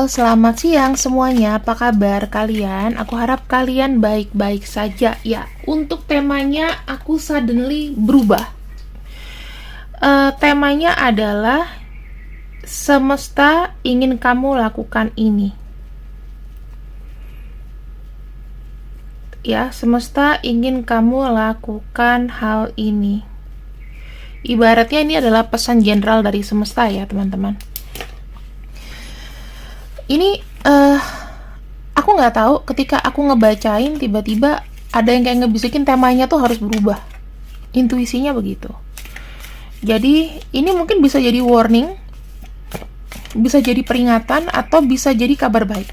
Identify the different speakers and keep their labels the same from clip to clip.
Speaker 1: Selamat siang semuanya. Apa kabar kalian? Aku harap kalian baik-baik saja ya. Untuk temanya aku suddenly berubah. Temanya adalah semesta ingin kamu lakukan ini. Ya, semesta ingin kamu lakukan hal ini. Ibaratnya ini adalah pesan general dari semesta ya, teman-teman. Ini aku nggak tahu, ketika aku ngebacain tiba-tiba ada yang kayak ngebisikin temanya tuh harus berubah. Intuisinya begitu. Jadi ini mungkin bisa jadi warning, bisa jadi peringatan, atau bisa jadi kabar baik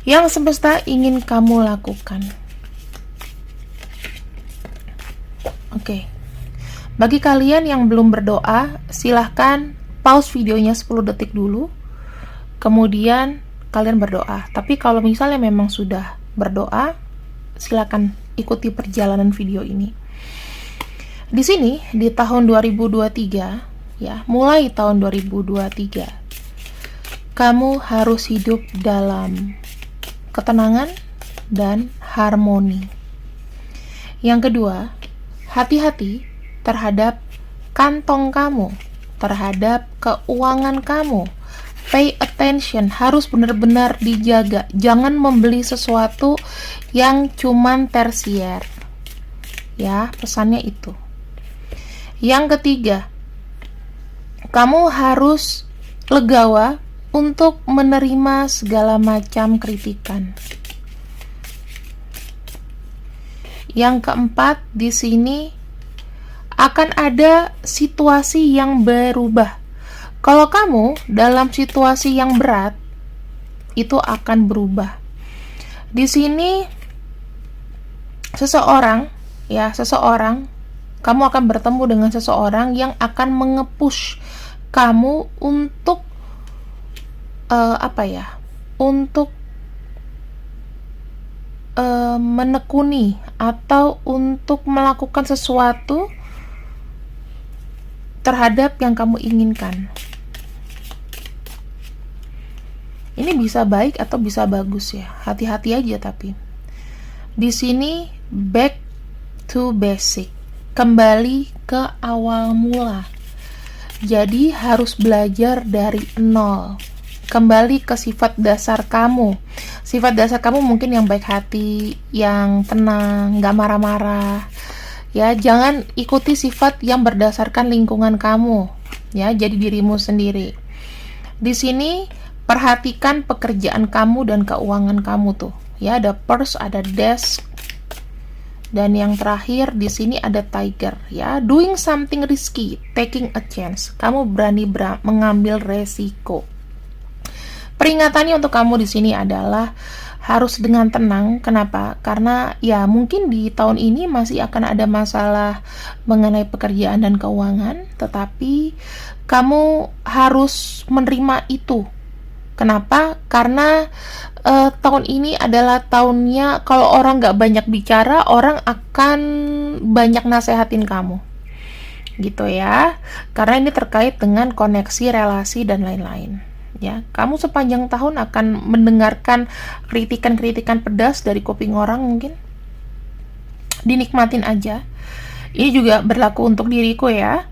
Speaker 1: yang semesta ingin kamu lakukan. Oke. Bagi kalian yang belum berdoa, silahkan pause videonya 10 detik dulu, kemudian kalian berdoa. Tapi kalau misalnya memang sudah berdoa, silakan ikuti perjalanan video ini. Di sini, di tahun 2023, ya, mulai tahun 2023, kamu harus hidup dalam ketenangan dan harmoni. Yang kedua, hati-hati terhadap kantong kamu, terhadap keuangan kamu. Pay attention, harus benar-benar dijaga. Jangan membeli sesuatu yang cuman tersier. Ya, pesannya itu. Yang ketiga, kamu harus legawa untuk menerima segala macam kritikan. Yang keempat, di sini akan ada situasi yang berubah. Kalau kamu dalam situasi yang berat, itu akan berubah. Di sini seseorang, kamu akan bertemu dengan seseorang yang akan menge-push kamu untuk untuk menekuni atau untuk melakukan sesuatu terhadap yang kamu inginkan. Ini bisa baik atau bisa bagus ya. Hati-hati aja tapi. Di sini back to basic. Kembali ke awal mula. Jadi harus belajar dari nol. Kembali ke sifat dasar kamu. Sifat dasar kamu mungkin yang baik hati, yang tenang, gak marah-marah. Ya, jangan ikuti sifat yang berdasarkan lingkungan kamu. Ya, jadi dirimu sendiri. Di sini perhatikan pekerjaan kamu dan keuangan kamu tuh. Ya, ada purse, ada desk. Dan yang terakhir di sini ada tiger, ya. Doing something risky, taking a chance. Kamu berani mengambil resiko. Peringatannya untuk kamu di sini adalah harus dengan tenang. Kenapa? Karena ya mungkin di tahun ini masih akan ada masalah mengenai pekerjaan dan keuangan, tetapi kamu harus menerima itu. Kenapa? Karena tahun ini adalah tahunnya kalau orang gak banyak bicara, orang akan banyak nasehatin kamu. Gitu ya. Karena ini terkait dengan koneksi, relasi, dan lain-lain. Ya, kamu sepanjang tahun akan mendengarkan kritikan-kritikan pedas dari kuping orang mungkin. Dinikmatin aja. Ini juga berlaku untuk diriku ya.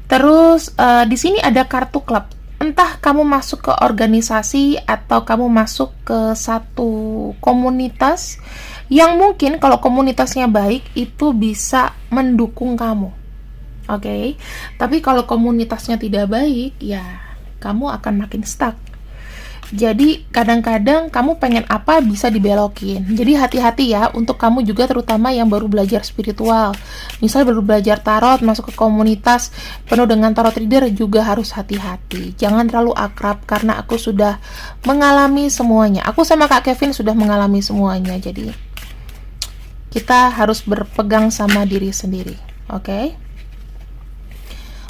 Speaker 1: Terus di sini ada kartu klub. Entah kamu masuk ke organisasi atau kamu masuk ke satu komunitas yang mungkin kalau komunitasnya baik itu bisa mendukung kamu. Oke. Tapi kalau komunitasnya tidak baik, ya kamu akan makin stuck. Jadi kadang-kadang kamu pengen apa bisa dibelokin. Jadi hati-hati ya untuk kamu juga, terutama yang baru belajar spiritual. Misal baru belajar tarot, masuk ke komunitas penuh dengan tarot reader, juga harus hati-hati. Jangan terlalu akrab karena aku sudah mengalami semuanya. Aku sama Kak Kevin sudah mengalami semuanya. Jadi kita harus berpegang sama diri sendiri. Oke?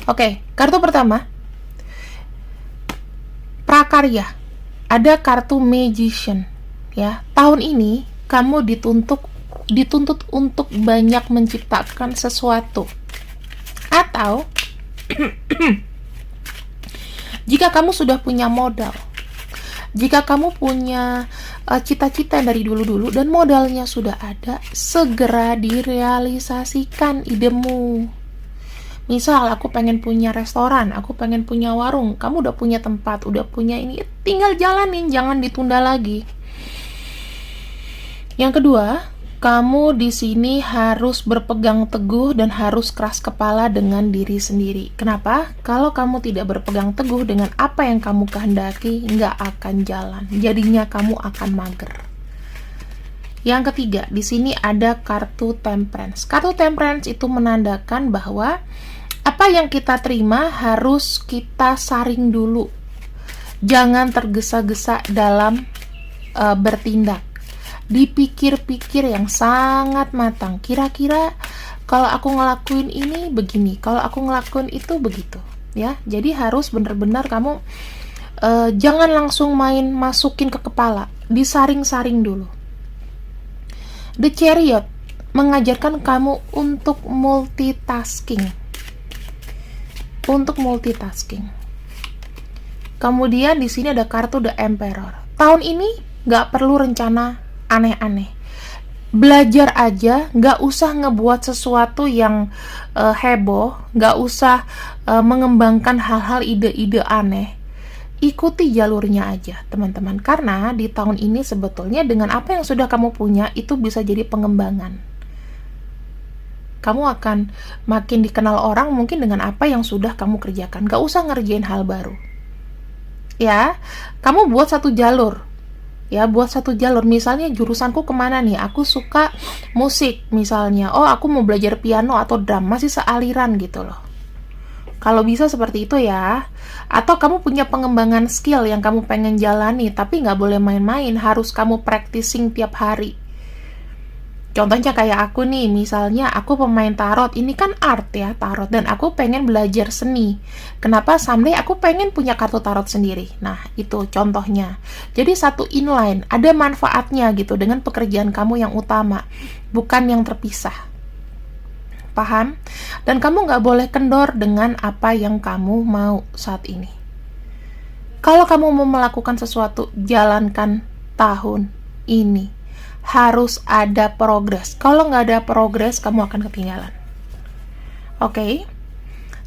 Speaker 1: Oke, kartu pertama prakarya. Ada kartu magician ya. Tahun ini kamu dituntut untuk banyak menciptakan sesuatu. Atau Jika kamu sudah punya modal, jika kamu punya cita-cita dari dulu-dulu dan modalnya sudah ada, segera direalisasikan idemu. Misal aku pengen punya restoran, aku pengen punya warung, kamu udah punya tempat, udah punya ini, tinggal jalanin, jangan ditunda lagi. Yang kedua, kamu di sini harus berpegang teguh dan harus keras kepala dengan diri sendiri. Kenapa? Kalau kamu tidak berpegang teguh dengan apa yang kamu kehendaki, nggak akan jalan. Jadinya kamu akan mager. Yang ketiga, di sini ada kartu temperance. Kartu temperance itu menandakan bahwa apa yang kita terima harus kita saring dulu. Jangan tergesa-gesa dalam bertindak. Dipikir-pikir yang sangat matang. Kira-kira kalau aku ngelakuin ini begini, kalau aku ngelakuin itu begitu, ya. Jadi harus benar-benar kamu jangan langsung main masukin ke kepala, disaring-saring dulu. The Chariot mengajarkan kamu untuk multitasking. Untuk multitasking. Kemudian di sini ada kartu The Emperor. Tahun ini nggak perlu rencana aneh-aneh. Belajar aja, nggak usah ngebuat sesuatu yang heboh, nggak usah mengembangkan hal-hal ide-ide aneh. Ikuti jalurnya aja, teman-teman. Karena di tahun ini sebetulnya dengan apa yang sudah kamu punya, itu bisa jadi pengembangan. Kamu akan makin dikenal orang mungkin dengan apa yang sudah kamu kerjakan. Nggak usah ngerjain hal baru. Ya, kamu buat satu jalur. Ya, buat satu jalur. Misalnya jurusanku kemana nih? Aku suka musik misalnya. Oh, aku mau belajar piano atau drum. Masih sealiran gitu loh. Kalau bisa seperti itu ya. Atau kamu punya pengembangan skill yang kamu pengen jalani, tapi nggak boleh main-main. Harus kamu practicing tiap hari. Contohnya kayak aku nih, misalnya aku pemain tarot, ini kan art ya, tarot, dan aku pengen belajar seni. Kenapa? Someday aku pengen punya kartu tarot sendiri. Nah, itu contohnya. Jadi satu inline, ada manfaatnya gitu dengan pekerjaan kamu yang utama, bukan yang terpisah. Paham? Dan kamu nggak boleh kendor dengan apa yang kamu mau saat ini. Kalau kamu mau melakukan sesuatu, jalankan tahun ini. Harus ada progres. Kalau nggak ada progres, kamu akan ketinggalan. Oke?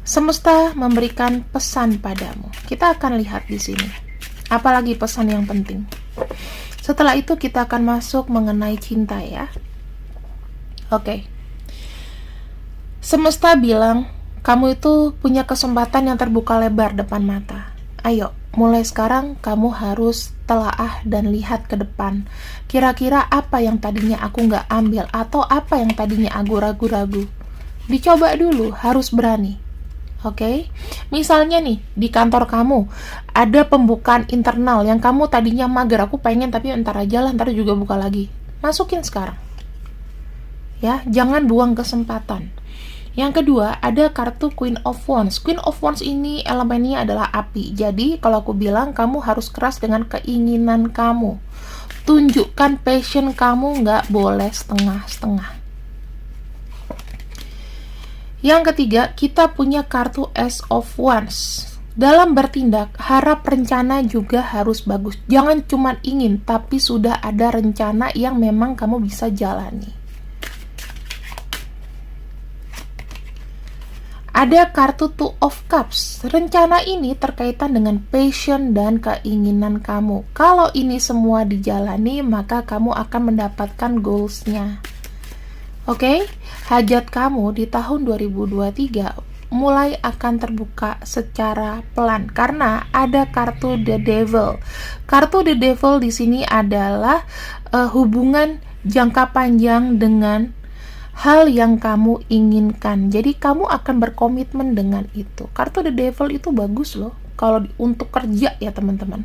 Speaker 1: Semesta memberikan pesan padamu. Kita akan lihat di sini. Apalagi pesan yang penting. Setelah itu kita akan masuk mengenai cinta ya. Oke. Semesta bilang, kamu itu punya kesempatan yang terbuka lebar depan mata. Ayo, mulai sekarang kamu harus telaah dan lihat ke depan. Kira-kira apa yang tadinya aku nggak ambil atau apa yang tadinya aku ragu-ragu. Dicoba dulu, harus berani. Oke? Misalnya nih, di kantor kamu ada pembukaan internal yang kamu tadinya mager, aku pengen tapi entar aja lah, entar juga buka lagi. Masukin sekarang. Ya, jangan buang kesempatan. Yang kedua, ada kartu Queen of Wands. Queen of Wands ini elemennya adalah api. Jadi, kalau aku bilang, kamu harus keras dengan keinginan kamu. Tunjukkan passion kamu, nggak boleh setengah-setengah. Yang ketiga, kita punya kartu Ace of Wands. Dalam bertindak, harap rencana juga harus bagus. Jangan cuma ingin, tapi sudah ada rencana yang memang kamu bisa jalani. Ada kartu Two of Cups. Rencana ini terkaitan dengan passion dan keinginan kamu. Kalau ini semua dijalani, maka kamu akan mendapatkan goals-nya. Oke? Hajat kamu di tahun 2023 mulai akan terbuka secara pelan karena ada kartu The Devil. Kartu The Devil di sini adalah hubungan jangka panjang dengan hal yang kamu inginkan. Jadi kamu akan berkomitmen dengan itu. Kartu The Devil itu bagus loh kalau untuk kerja ya teman-teman.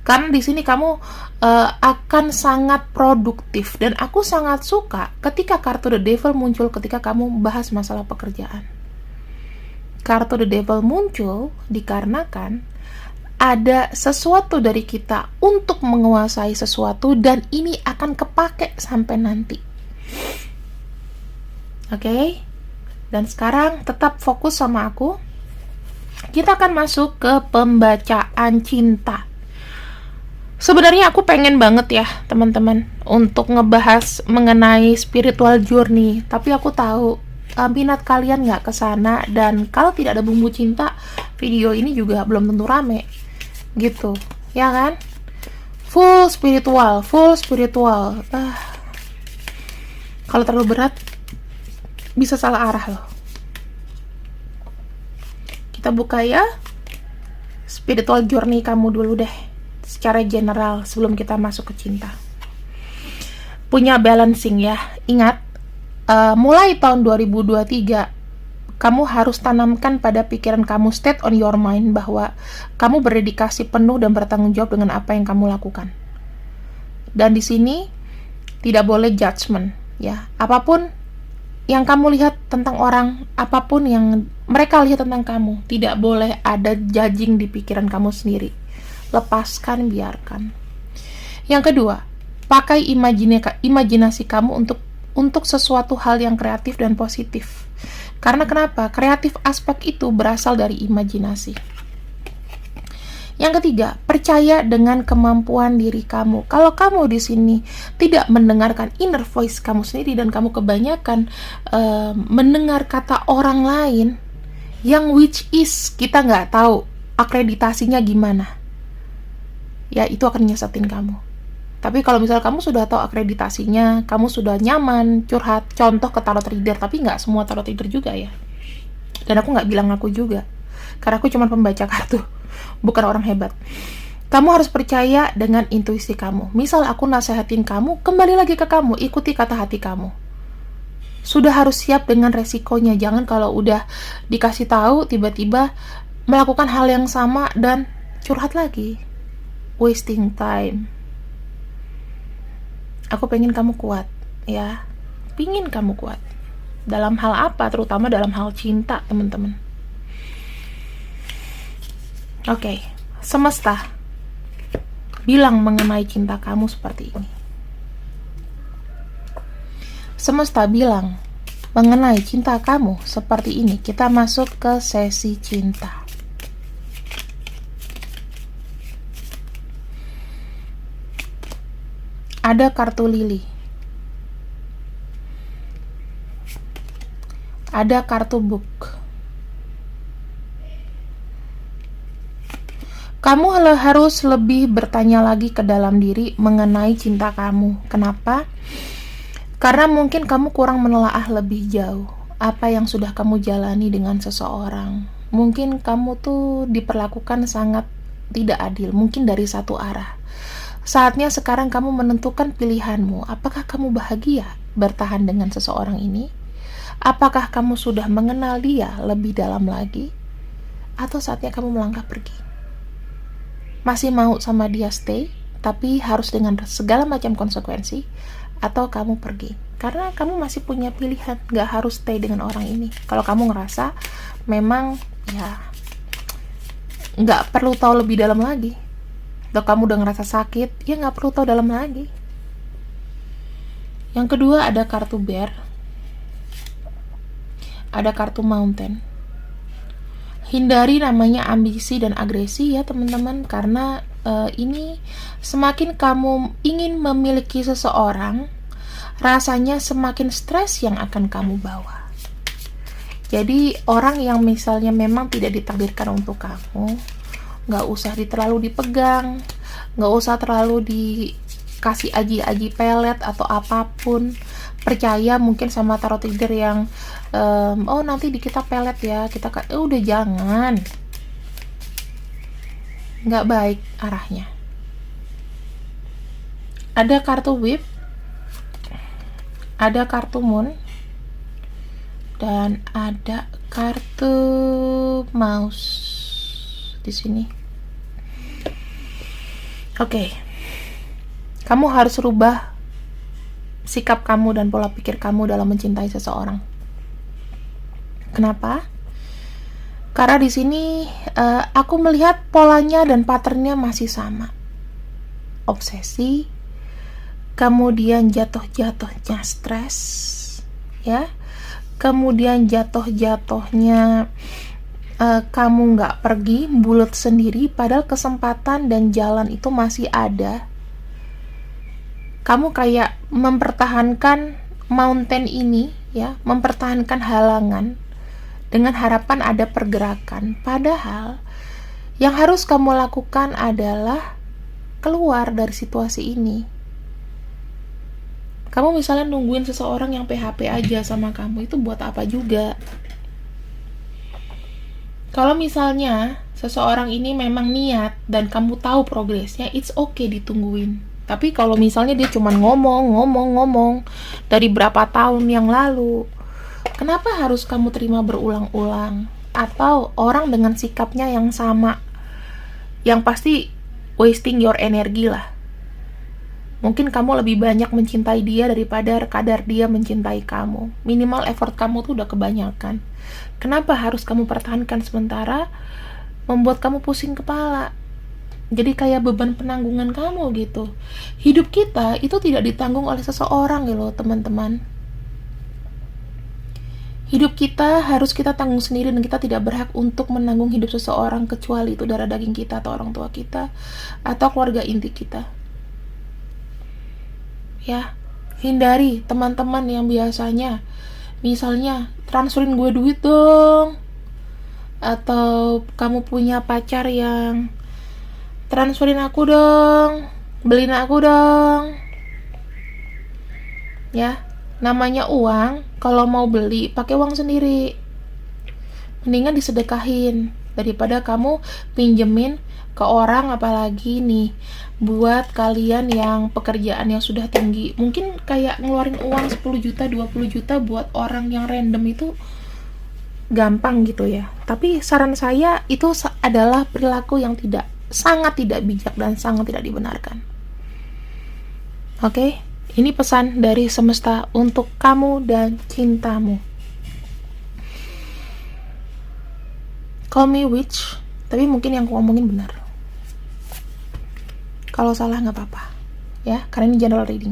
Speaker 1: Karena di sini kamu akan sangat produktif dan aku sangat suka ketika kartu The Devil muncul ketika kamu bahas masalah pekerjaan. Kartu The Devil muncul dikarenakan ada sesuatu dari kita untuk menguasai sesuatu dan ini akan kepake sampai nanti. Oke? Dan sekarang tetap fokus sama aku. Kita akan masuk ke pembacaan cinta. Sebenarnya aku pengen banget ya teman-teman untuk ngebahas mengenai spiritual journey, tapi aku tahu minat kalian nggak kesana, dan kalau tidak ada bumbu cinta, video ini juga belum tentu rame gitu, ya kan? Full spiritual. Kalau terlalu berat bisa salah arah loh. Kita buka ya spiritual journey kamu dulu deh, secara general sebelum kita masuk ke cinta. Punya balancing ya. Ingat, mulai tahun 2023 kamu harus tanamkan pada pikiran kamu, state on your mind, bahwa kamu berdedikasi penuh dan bertanggung jawab dengan apa yang kamu lakukan. Dan di sini tidak boleh judgment ya. Apapun yang kamu lihat tentang orang, apapun yang mereka lihat tentang kamu, tidak boleh ada judging di pikiran kamu sendiri. Lepaskan, biarkan. Yang kedua, pakai imajinasi kamu untuk sesuatu hal yang kreatif dan positif. Karena kenapa? Kreatif aspek itu berasal dari imajinasi. Yang ketiga, percaya dengan kemampuan diri kamu. Kalau kamu di sini tidak mendengarkan inner voice kamu sendiri dan kamu kebanyakan mendengar kata orang lain, yang which is kita nggak tahu akreditasinya gimana, ya itu akan nyesatin kamu. Tapi kalau misal kamu sudah tahu akreditasinya, kamu sudah nyaman curhat, contoh ke tarot reader, tapi nggak semua tarot reader juga ya. Dan aku nggak bilang aku juga, karena aku cuma pembaca kartu, bukan orang hebat. Kamu harus percaya dengan intuisi kamu. Misal aku nasehatin kamu, kembali lagi ke kamu, ikuti kata hati kamu. Sudah harus siap dengan resikonya. Jangan kalau udah dikasih tahu tiba-tiba melakukan hal yang sama dan curhat lagi. Wasting time. Aku pengen kamu kuat ya. Pingin kamu kuat. Dalam hal apa? Terutama dalam hal cinta, teman-teman. Oke, semesta bilang mengenai cinta kamu seperti ini. Semesta bilang mengenai cinta kamu seperti ini. Kita masuk ke sesi cinta. Ada kartu lili. Ada kartu book. Kamu harus lebih bertanya lagi ke dalam diri mengenai cinta kamu. Kenapa? Karena mungkin kamu kurang menelaah lebih jauh apa yang sudah kamu jalani dengan seseorang. Mungkin kamu tuh diperlakukan sangat tidak adil, mungkin dari satu arah. Saatnya sekarang kamu menentukan pilihanmu. Apakah kamu bahagia bertahan dengan seseorang ini? Apakah kamu sudah mengenal dia lebih dalam lagi? Atau saatnya kamu melangkah pergi? Masih mau sama dia stay, tapi harus dengan segala macam konsekuensi, atau kamu pergi? Karena kamu masih punya pilihan, gak harus stay dengan orang ini. Kalau kamu ngerasa memang ya gak perlu tahu lebih dalam lagi, atau kamu udah ngerasa sakit, ya gak perlu tahu dalam lagi. Yang kedua ada kartu bear, ada kartu mountain. Hindari namanya ambisi dan agresi ya teman-teman, karena ini semakin kamu ingin memiliki seseorang, rasanya semakin stres yang akan kamu bawa. Jadi orang yang misalnya memang tidak ditakdirkan untuk kamu, gak usah terlalu dipegang, gak usah terlalu dikasih aji-aji pelet atau apapun. Percaya mungkin sama tarot reader yang oh nanti di kita pelet ya, kita udah jangan, nggak baik arahnya. Ada kartu whip, ada kartu moon, dan ada kartu mouse di sini. Oke. Kamu harus rubah sikap kamu dan pola pikir kamu dalam mencintai seseorang. Kenapa? Karena di sini aku melihat polanya dan patternnya masih sama. Obsesi, kemudian jatuh-jatuhnya stres, ya, kemudian jatuh-jatuhnya kamu nggak pergi, bulat sendiri, padahal kesempatan dan jalan itu masih ada. Kamu kayak mempertahankan mountain ini, ya, mempertahankan halangan dengan harapan ada pergerakan. Padahal yang harus kamu lakukan adalah keluar dari situasi ini. Kamu misalnya nungguin seseorang yang PHP aja sama kamu, itu buat apa juga? Kalau misalnya seseorang ini memang niat dan kamu tahu progresnya, it's okay ditungguin. Tapi kalau misalnya dia cuma ngomong dari berapa tahun yang lalu, kenapa harus kamu terima berulang-ulang? Atau orang dengan sikapnya yang sama, yang pasti wasting your energy lah. Mungkin kamu lebih banyak mencintai dia daripada kadar dia mencintai kamu. Minimal effort kamu tuh udah kebanyakan. Kenapa harus kamu pertahankan sementara membuat kamu pusing kepala? Jadi kayak beban penanggungan kamu gitu. Hidup kita itu tidak ditanggung oleh seseorang gitu loh, teman-teman. Hidup kita harus kita tanggung sendiri dan kita tidak berhak untuk menanggung hidup seseorang kecuali itu darah daging kita atau orang tua kita atau keluarga inti kita. Ya, hindari teman-teman yang biasanya misalnya transferin gue duit dong, atau kamu punya pacar yang transferin aku dong, beliin aku dong. Ya, namanya uang, kalau mau beli pakai uang sendiri. Mendingan disedekahin daripada kamu pinjemin ke orang, apalagi nih buat kalian yang pekerjaan yang sudah tinggi. Mungkin kayak ngeluarin uang 10 juta, 20 juta buat orang yang random itu gampang gitu ya. Tapi saran saya itu adalah perilaku yang sangat tidak bijak dan sangat tidak dibenarkan. Oke, ini pesan dari semesta untuk kamu dan cintamu. Call me witch, tapi mungkin yang aku ngomongin benar. Kalau salah nggak apa-apa, ya, karena ini general reading.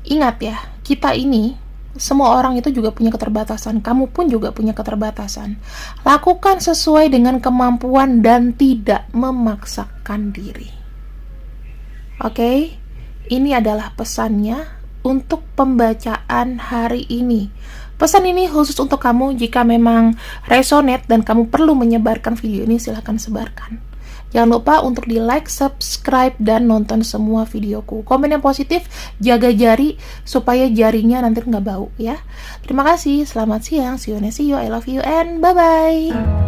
Speaker 1: Ingat ya, kita ini, semua orang itu juga punya keterbatasan. Kamu pun juga punya keterbatasan. Lakukan sesuai dengan kemampuan dan tidak memaksakan diri. Oke, ini adalah pesannya untuk pembacaan hari ini. Pesan ini khusus untuk kamu. Jika memang resonate dan kamu perlu menyebarkan video ini, silahkan sebarkan. Jangan lupa untuk di like, subscribe, dan nonton semua videoku. Komen yang positif, jaga jari supaya jarinya nanti nggak bau ya. Terima kasih, selamat siang, see you, I love you, and bye-bye.